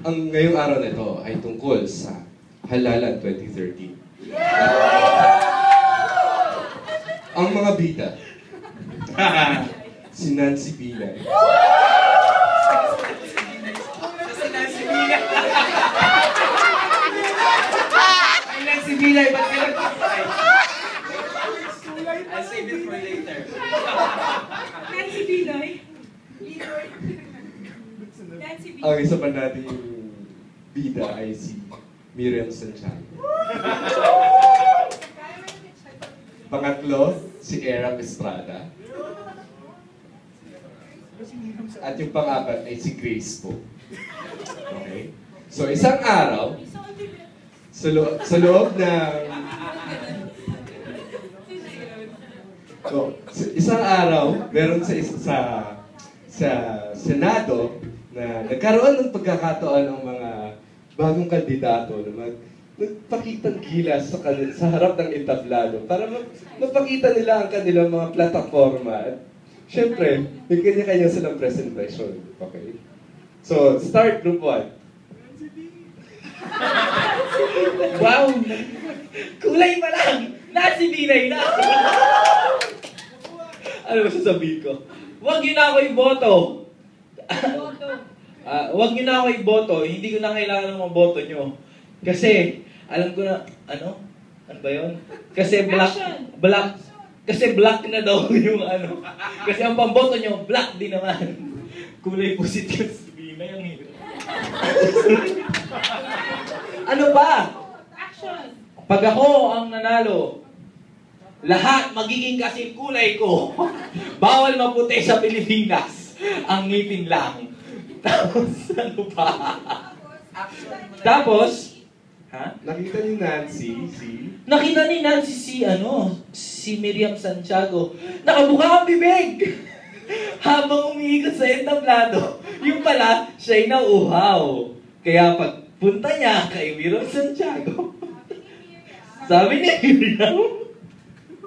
ang ngayong araw na ito ay tungkol sa Halalan 2013. Ang mga bida, si Nancy Binay. Nancy Binay, ba't ka nagpapay? I'll save it for later. Nancy Binay? Nancy Binay. Ang isa pa natin yung bida ay si Miriam Santiago. Pangatlo, si Era Estrada. At yung pang-apat ay si Grace po. Okay? So, isang araw, sa loob ng... isang araw, meron sa Senado na nagkaroon ng pagkakataon ng mga bagong kandidato na magpakitang gilas sa harap ng entablado para mapakita nila ang kanilang mga plataforma. At syempre, may kanya-kanya silang presentation. Okay? So, start group 1. Wow! Kulay pa lang! Nancy Binay na! Ano sasabihin ko? Huwag niyo na ako iboto! Huwag niyo na ako iboto. Hindi ko na kailangan ng mga boto niyo. Kasi, alam ko na, ano? Ano ba yun? Kasi kasi black na daw yung ano. Kasi ang pamboto niyo, black din naman. Kulay positive si Binay ang hero. Ano ba? Action! Pag ako ang nanalo, lahat magiging kasing kulay ko. Bawal maputi sa Pilipinas. Ang ngipin lang. Tapos, ano pa? Tapos, ha? Nakita ni Nancy Nakita ni Nancy si Miriam Santiago. Nakabuka ang bibig! Habang umiikot sa entablado, yung pala, siya'y nauuhaw. Kaya pagpunta niya kay Miriam Santiago, sabi ni Miriam,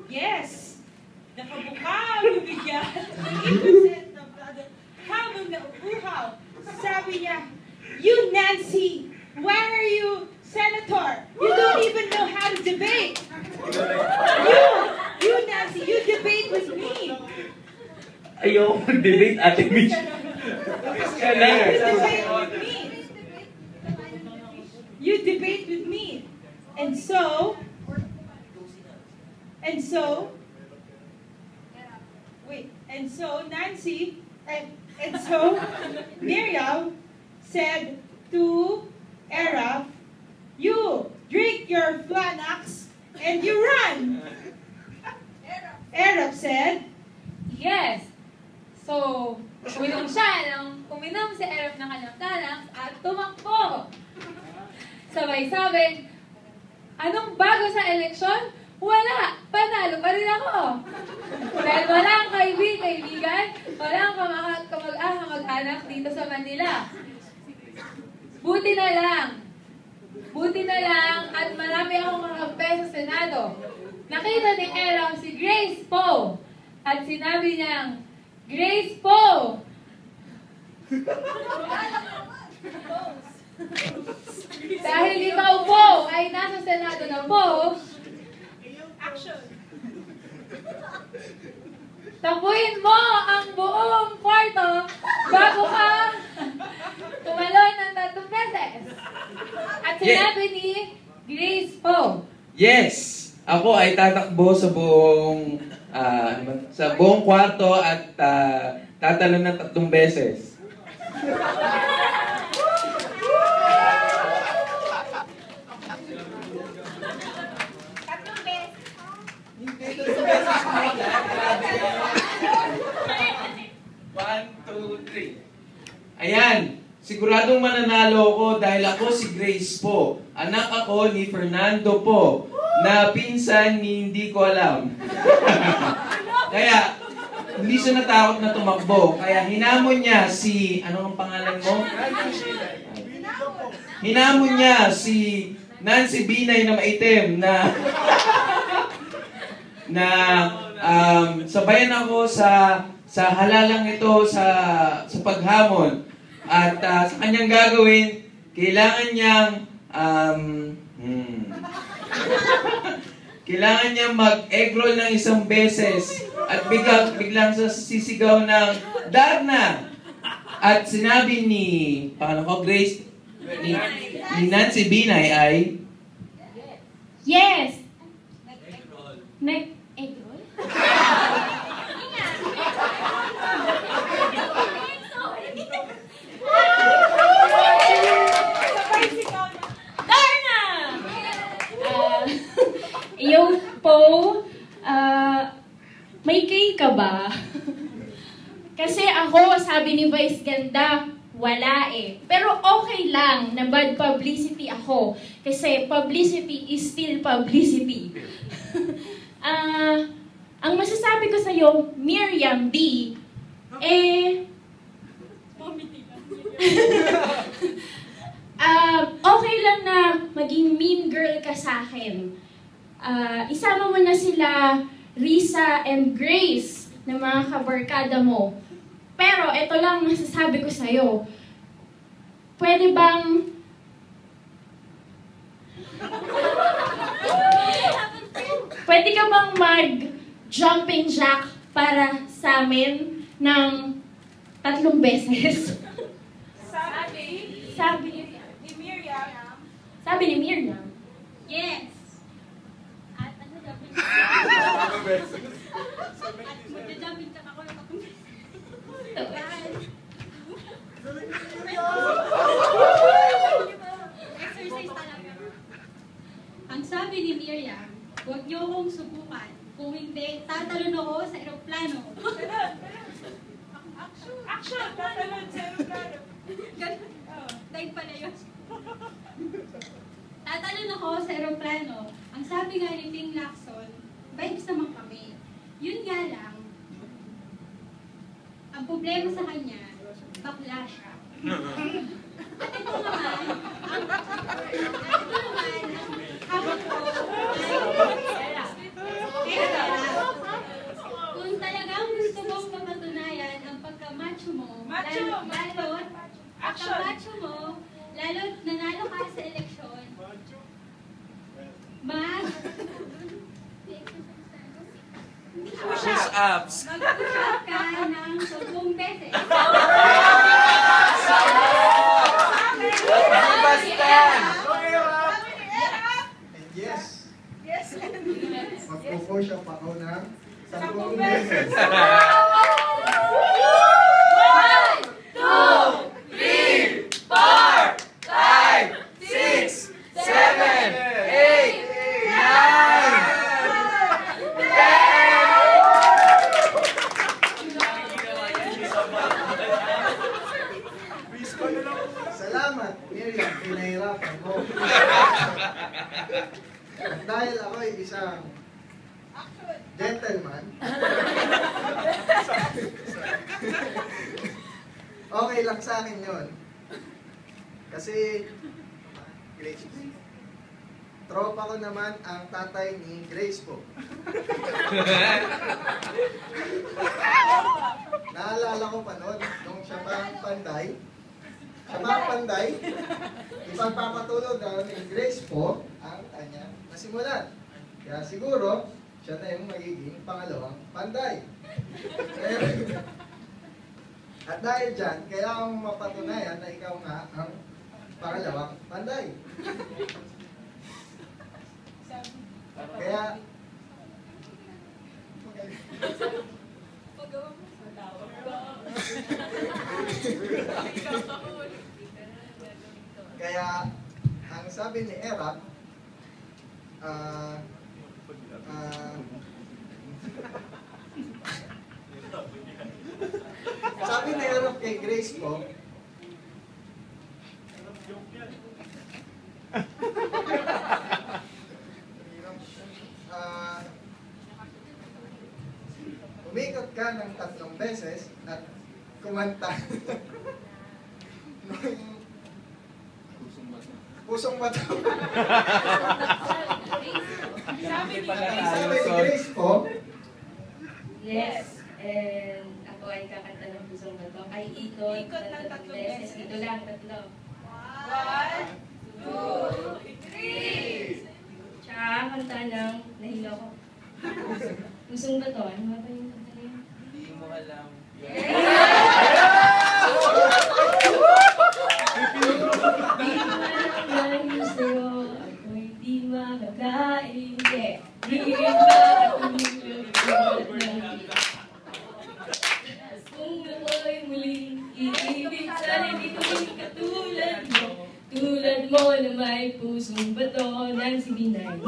Yes! Nakabuka ang bibig niya. Umiikot sa entablado. Habang nauuhaw, sabi niya, You, Nancy, why are you senator? You don't even know how to debate. You, Nancy, you debate with me. ayaw mag-debate, Ate Mitch. You debate with me. You debate with me. And so, Nancy, and so Miriam said to Era, You drink your Flanax and you run. Arab said, Yes. So, uminom siya uminom si Erap ng kanyang Flanax at tumakbo. Sabay sabi, anong bago sa eleksyon? Wala! Panalo pa rin ako! Dahil walang kaibigan, walang kamag-anak dito sa Manila. Buti na lang at marami akong kakampi sa Senado. Nakita ni Erap si Grace Poe at sinabi niyang, Grace Poe! Dahil ikaw po ay nasa Senado na po, Action! tapuin mo ang buong kwarto bago ka tumalon ng 3 beses. At sinabi ni Grace Poe, Yes! Ako ay tatakbo sa buong kwarto at tatalon ng 3 beses. One, two, three. Ayan, siguradong mananalo ako dahil ako si Grace po. Anak ako ni Fernando po, na pinsan ni hindi ko alam. Kaya, hindi siya natakot na tumakbo. Kaya hinamon niya si, ano ang pangalan mo? Hinamon niya si Nancy Binay na maitim na sabayan ako sa halalang ito sa paghamon. At sa kanyang gagawin, kailangan niyang kailangan niyang mag-eggroll ng isang beses at biglang sisigaw ng Darna! At sinabi ni Grace, ni Nancy Binay ay Yes! Egg roll? Sabay sigaw na. Darna! Yo po, may cake ka ba? Kasi ako, sabi ni Vice Ganda, wala eh. Pero okay lang na bad publicity ako. Kasi publicity is still publicity. Ang masasabi ko sa'yo, Miriam B, okay lang na maging mean girl ka sa akin. Isama mo na sila, Risa and Grace, na mga kabarkada mo. Pero ito lang masasabi ko sa'yo. Pwede bang mag-jumping jack para sa amin ng 3 beses? Sabi ni Miriam. Yes. At ano dapat? At magja-jumping jack ako ng 3 beses. Exercise talaga. Ang sabi ni Miriam, huwag niyo akong subukan. Kung hindi, tatalon ako sa eroplano. Action! Tatalon sa eroplano. Ganun. Dahil pala yun. Tatalon ako sa eroplano. Ang sabi nga ni Ping Lacson, vibes naman kami. Yun nga lang, ang problema sa kanya, bakla siya. At ito naman, habang ko kung talagang gusto mong mapatunayan ang pagka-macho mo, pagka-macho mo, lalo't nanalo ka sa eleksyon, push-ups. mag-push-up ka ng 10 beses. Yes. Magpo-push up ako ng 10 beses. 5, 6, 7, 8, 9. Salamat, Miriam, pinahirapan mo. At dahil ako ay isang gentleman, okay lang sa akin yun. Kasi, Grace, tropa ko naman ang tatay ni Grace po. Naalala ko pa noon, nung siya pa panday, ipagpapatulog daw ni Grace po ang kanya nasimulan. Kaya siguro, siya na yung magiging pangalawang panday. At dahil dyan, kailangan mong mapatunayan na ikaw nga ang pangalawang panday. Kaya, ang sabi ni Erap, sabi ni Erap kay Grace po, umikot ka ng 3 beses at kumanta ng Pusong Bato. Sabi ni Grace po, Yes, and ako ay kakanta ng Pusong Bato. ay ikot Ikot ng ng tatlong beses. beses. Dito lang, tatlo. 1, 2, 3. Tsaka kanta ng nahilo ko. Pusong ba to? Ano ba yung kanta na yun? Hindi mo alam. Di man lang sa'yo, ako'y di makakain. Di makatulog tulad ng kung ako'y muling iibig, sana di ko'y katulad mo. Tulad mo na may pusong bato ng sibinay.